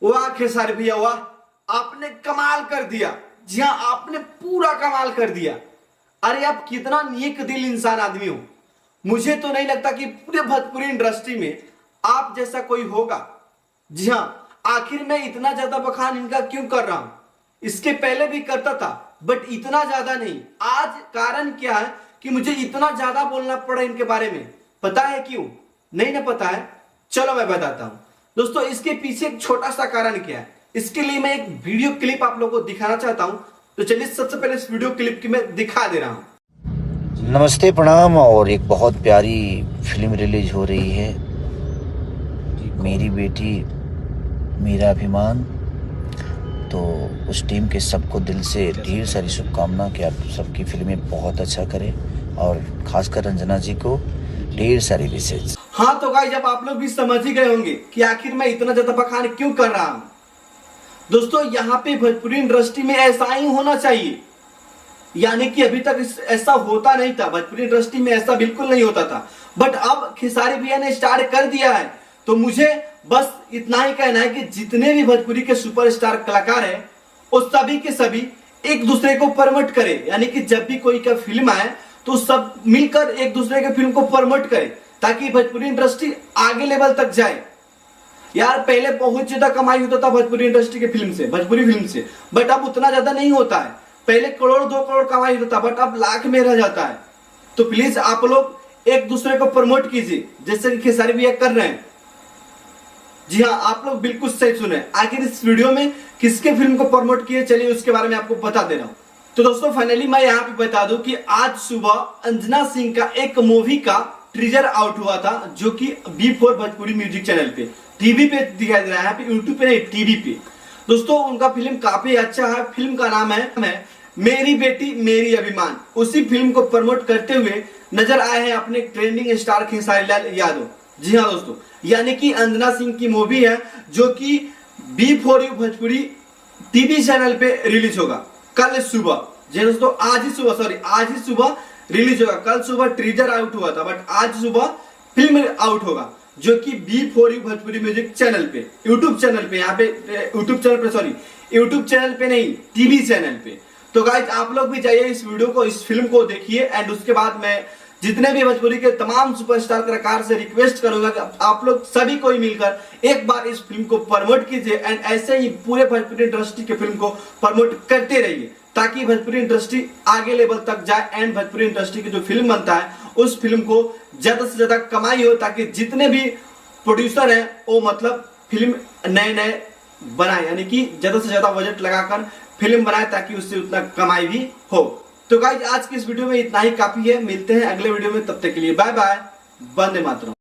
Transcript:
वाह खेसारी भैया वाह, आपने कमाल कर दिया। जी हाँ, आपने पूरा कमाल कर दिया। अरे आप कितना नेक दिल इंसान आदमी हो। मुझे तो नहीं लगता कि पूरे भोजपुरी इंडस्ट्री में आप जैसा कोई होगा। जी हाँ, आखिर मैं इतना ज्यादा बखान इनका क्यों कर रहा हूं? इसके पहले भी करता था बट इतना ज्यादा नहीं। आज कारण क्या है कि मुझे इतना ज्यादा बोलना पड़ा इनके बारे में? पता है क्यों? नहीं ना पता है? चलो मैं बताता हूं। दोस्तों, इसके पीछे एक छोटा सा कारण क्या है, इसके लिए मैं एक वीडियो क्लिप आप लोगों को दिखाना चाहता हूं। तो चलिए सबसे पहले इस वीडियो क्लिप की मैं दिखा दे रहा हूं। नमस्ते, प्रणाम। और एक बहुत प्यारी फिल्म रिलीज हो रही है, मेरी बेटी मेरा अभिमान। तो उस टीम के सबको दिल से ढेर सारी शुभकामना कि आप सबकी फिल्में बहुत अच्छा करें, और खासकर रंजना जी को ढेर सारी विशेष। हाँ तो गाइस, जब आप लोग भी समझ ही गए होंगे कि आखिर मैं इतना ज्यादा बखान क्यों कर रहा हूं। दोस्तों, यहाँ पे भोजपुरी इंडस्ट्री में ऐसा ही होना चाहिए, यानी कि अभी तक ऐसा होता नहीं था। भोजपुरी इंडस्ट्री में ऐसा बिल्कुल नहीं होता था, बट अब खेसारी भैया ने स्टार्ट कर दिया है। तो मुझे बस इतना ही कहना है कि जितने भी भोजपुरी के सुपरस्टार कलाकार हैं, वो सभी के सभी एक दूसरे को प्रमोट करें, यानी कि जब भी कोई का फिल्म आए तो सब मिलकर एक दूसरे के फिल्म को प्रमोट करें, ताकि भोजपुरी इंडस्ट्री आगे लेवल तक जाए। यार पहले बहुत ज्यादा कमाई होता था भोजपुरी इंडस्ट्री के फिल्म से, भोजपुरी फिल्म से, बट अब उतना ज्यादा नहीं होता है। पहले करोड़ 2 करोड़ कमाई होता था, बट अब लाख में रह जाता है। तो प्लीज आप लोग एक दूसरे को प्रमोट कीजिए, जैसे कि खेसारी भैया कर रहे हैं। जी हाँ, आप लोग बिल्कुल सही सुने। आखिर इस वीडियो में किसके फिल्म को प्रमोट किए, चलिए उसके बारे में आपको बता दे रहा हूं। तो दोस्तों, फाइनली मैं यहाँ पे बता दूं कि आज सुबह अंजना सिंह का एक मूवी का ट्रीजर आउट हुआ था, जो कि B4 भोजपुरी म्यूजिक चैनल पे टीवी पे दिखाई दे रहा है, यहाँ पे यूट्यूब पे नहीं, टीवी पे। दोस्तों, उनका फिल्म काफी अच्छा है। फिल्म का नाम है मेरी बेटी मेरी अभिमान। उसी फिल्म को प्रमोट करते हुए नजर आए हैं अपने ट्रेंडिंग स्टार खेसारी लाल यादव। जी हाँ दोस्तों, यानी कि अंजना सिंह की मूवी है, जो कि B4 भोजपुरी टीवी चैनल पे रिलीज होगा कल सुबह। जी दोस्तों, आज ही सुबह रिलीज होगा। कल सुबह ट्रीजर आउट हुआ था, बट आज सुबह फिल्म आउट होगा, जो कि B4 भोजपुरी म्यूजिक चैनल पे, यूट्यूब चैनल पे, यहाँ पे यूट्यूब चैनल पे नहीं, टीवी चैनल पे। तो गाइस, आप लोग भी जाइए इस वीडियो को, इस फिल्म को देखिए। एंड उसके बाद मैं जितने भी भोजपुरी के तमाम सुपरस्टार कलाकार से रिक्वेस्ट करूंगा कि आप लोग सभी कोई मिलकर एक बार इस फिल्म को प्रमोट कीजिए, एंड ऐसे ही पूरे भोजपुरी इंडस्ट्री के फिल्म को प्रमोट करते रहिए, ताकि भोजपुरी इंडस्ट्री आगे लेवल तक जाए। एंड भोजपुरी इंडस्ट्री की जो फिल्म बनता है, उस फिल्म को ज्यादा से ज्यादा कमाई हो, ताकि जितने भी प्रोड्यूसर हैं वो मतलब फिल्म नए नए बनाए, यानी कि ज्यादा से ज्यादा बजट लगाकर फिल्म बनाए, ताकि उससे उतना कमाई भी हो। तो गाइस, आज की इस वीडियो में इतना ही काफी है। मिलते हैं अगले वीडियो में, तब तक के लिए बाय बाय, वंदे मातरम।